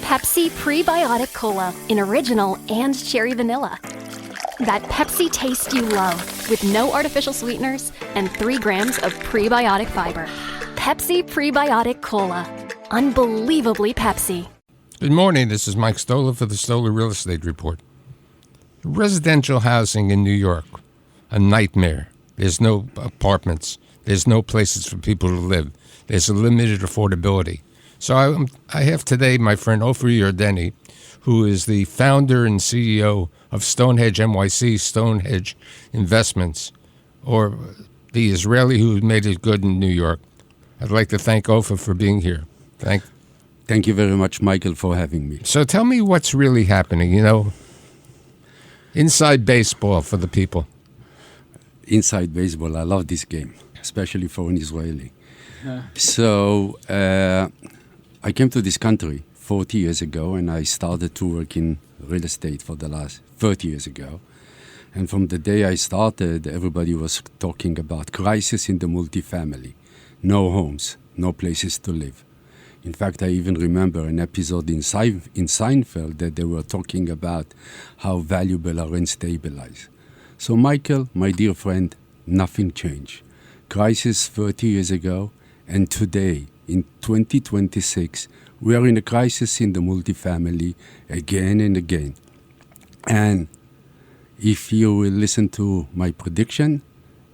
Pepsi Prebiotic Cola in original and cherry vanilla. That Pepsi taste you love with no artificial sweeteners and 3 grams of prebiotic fiber. Pepsi Prebiotic Cola. Unbelievably Pepsi. Good morning. This is Mike Stoller for the Stoller Real Estate Report. Residential housing in New York, a nightmare. There's no apartments. There's no places for people to live. There's a limited affordability. So I have today my friend Ofer Yardeni, who is the founder and CEO of Stonehenge NYC, Stonehenge Investments, or the Israeli who made it good in New York. I'd like to thank Ofer for being here. Thank you very much, Michael, for having me. So tell me what's really happening, inside baseball for the people. Inside baseball, I love this game, especially for an Israeli. So I came to this country 40 years ago, and I started to work in real estate for the last 30 years ago. And from the day I started, everybody was talking about crisis in the multifamily. No homes, no places to live. In fact, I even remember an episode in Seinfeld that they were talking about how valuable are rent stabilized. So Michael, my dear friend, nothing changed. Crisis 30 years ago, and today, in 2026, we are in a crisis in the multifamily again and again. And if you will listen to my prediction,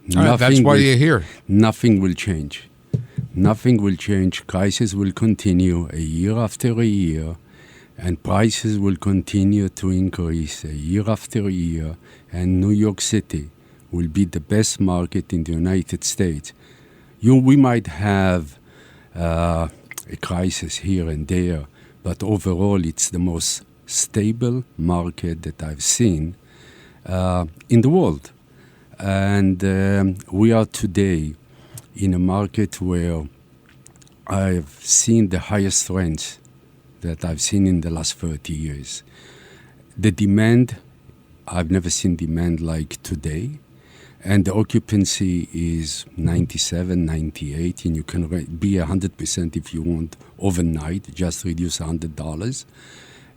that's why you're here. Nothing will change. Nothing will change. Crisis will continue a year after a year, and prices will continue to increase a year after a year, and New York City will be the best market in the United States. We might have a crisis here and there, but overall it's the most stable market that I've seen in the world. And we are today in a market where I've seen the highest rents that I've seen in the last 30 years. The demand, I've never seen demand like today. And the occupancy is 97, 98, and you can be 100% if you want overnight, just reduce $100.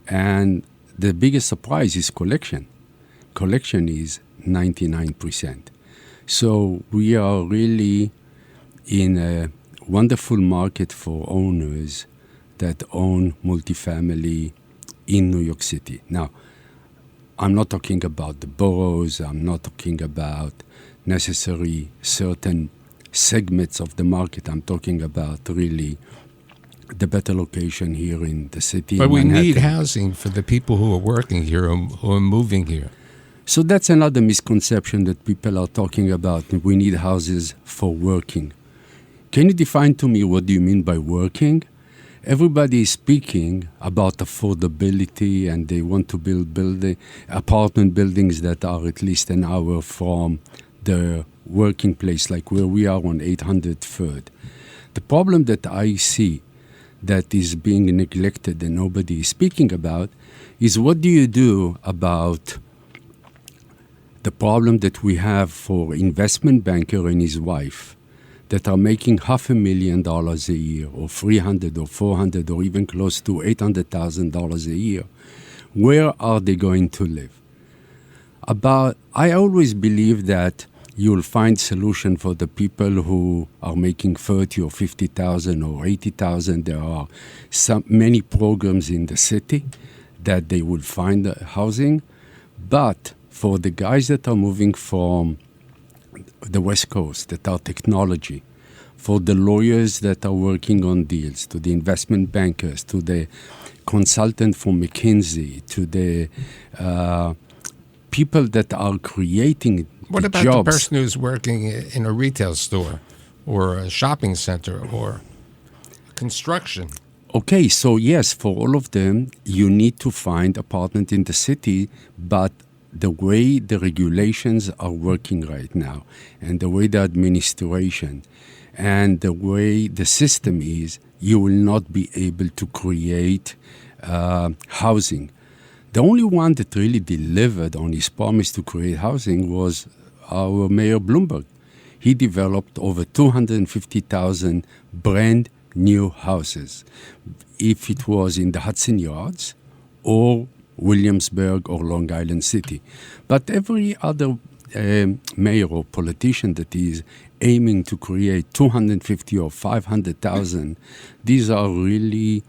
And the biggest surprise is collection. Collection is 99%. So we are really in a wonderful market for owners that own multifamily in New York City. Now, I'm not talking about the boroughs. I'm not talking about necessary certain segments of the market. I'm talking about really the better location here in the city. But we need housing for the people who are working here, who are moving here. So that's another misconception that people are talking about. We need houses for working. Can you define to me what do you mean by working? Everybody is speaking about affordability, and they want to build apartment buildings that are at least an hour from the working place, like where we are on 800 3rd. The problem that I see that is being neglected and nobody is speaking about is what do you do about the problem that we have for investment banker and his wife that are making $500,000 a year, or $300,000 or $400,000, or even close to $800,000 a year. Where are they going to live? I always believe that you'll find solution for the people who are making $30,000 or $50,000 or $80,000. There are many programs in the city that they will find housing, but for the guys that are moving from the West Coast, that are technology, for the lawyers that are working on deals, to the investment bankers, to the consultant from McKinsey, to the people that are creating What the about jobs. the person who's working in a retail store or a shopping center or construction? Okay, so yes, for all of them, you need to find apartment in the city, but the way the regulations are working right now, and the way the administration, and the way the system is, you will not be able to create housing. The only one that really delivered on his promise to create housing was our Mayor Bloomberg. He developed over 250,000 brand new houses. If it was in the Hudson Yards or Williamsburg or Long Island City. But every other mayor or politician that is aiming to create 250 or 500,000, these are really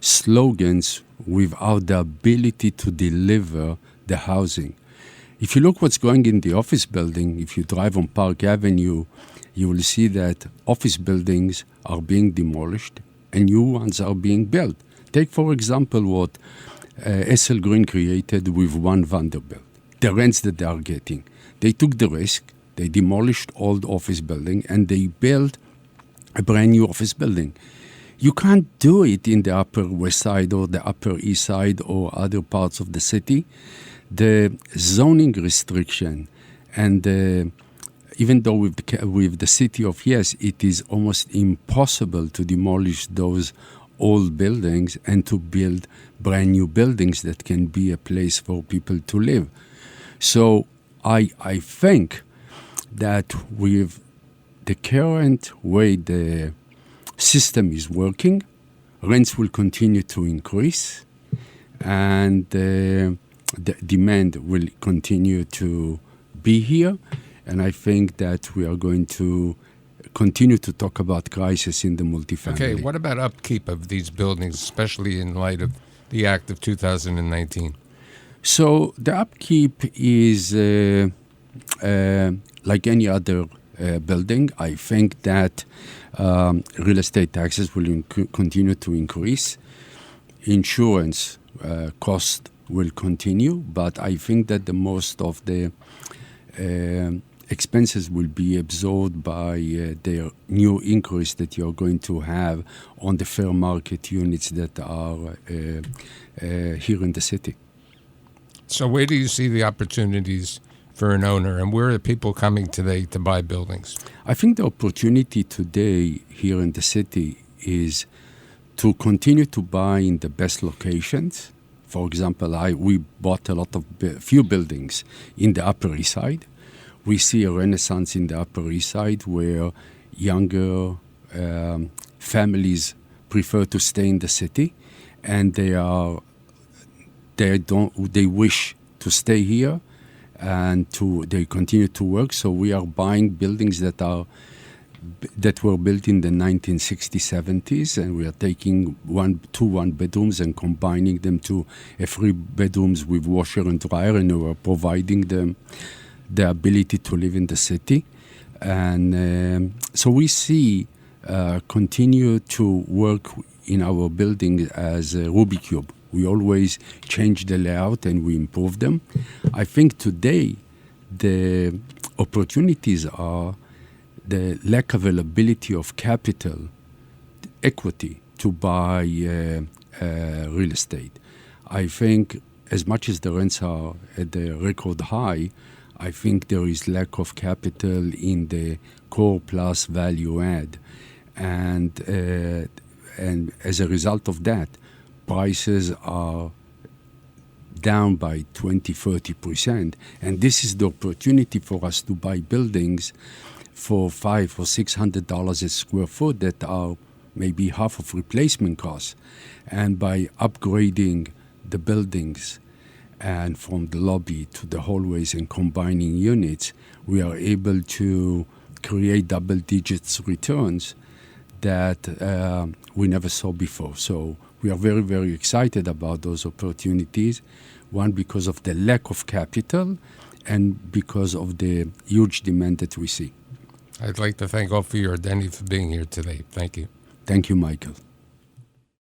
slogans without the ability to deliver the housing. If you look what's going in the office building, if you drive on Park Avenue, you will see that office buildings are being demolished and new ones are being built. Take, for example, what SL Green created with One Vanderbilt, the rents that they are getting. They took the risk, they demolished old office building, and they built a brand new office building. You can't do it in the Upper West Side or the Upper East Side or other parts of the city. The zoning restriction and even though with the city of Yes, it is almost impossible to demolish those old buildings and to build brand new buildings that can be a place for people to live. So I think that with the current way the system is working, rents will continue to increase and the demand will continue to be here. And I think that we are going to continue to talk about crisis in the multifamily. Okay, what about upkeep of these buildings, especially in light of the Act of 2019? So the upkeep is like any other building. I think that real estate taxes will continue to increase. Insurance cost will continue, but I think that the most of the expenses will be absorbed by the new increase that you're going to have on the fair market units that are here in the city. So where do you see the opportunities for an owner, and where are people coming today to buy buildings? I think the opportunity today here in the city is to continue to buy in the best locations. For example, we bought few buildings in the Upper East Side. We see a renaissance in the Upper East Side where younger families prefer to stay in the city, and they wish to stay here and they continue to work. So we are buying buildings that were built in the 1960s, 70s, and we are taking two one-bedrooms and combining them to 3 bedrooms with washer and dryer, and we are providing them the ability to live in the city. And so we see continue to work in our building as a Rubik Cube. We always change the layout and we improve them. I think today the opportunities are the lack of availability of capital, equity to buy real estate. I think as much as the rents are at the record high, I think there is lack of capital in the core plus value add. And as a result of that, prices are down by 20-30%. And this is the opportunity for us to buy buildings for $500 or $600 a square foot that are maybe half of replacement costs. And by upgrading the buildings and from the lobby to the hallways and combining units, we are able to create double digits returns that we never saw before. So we are very, very excited about those opportunities. One, because of the lack of capital, and because of the huge demand that we see. I'd like to thank Ofer Yardeni for being here today. Thank you. Thank you, Michael.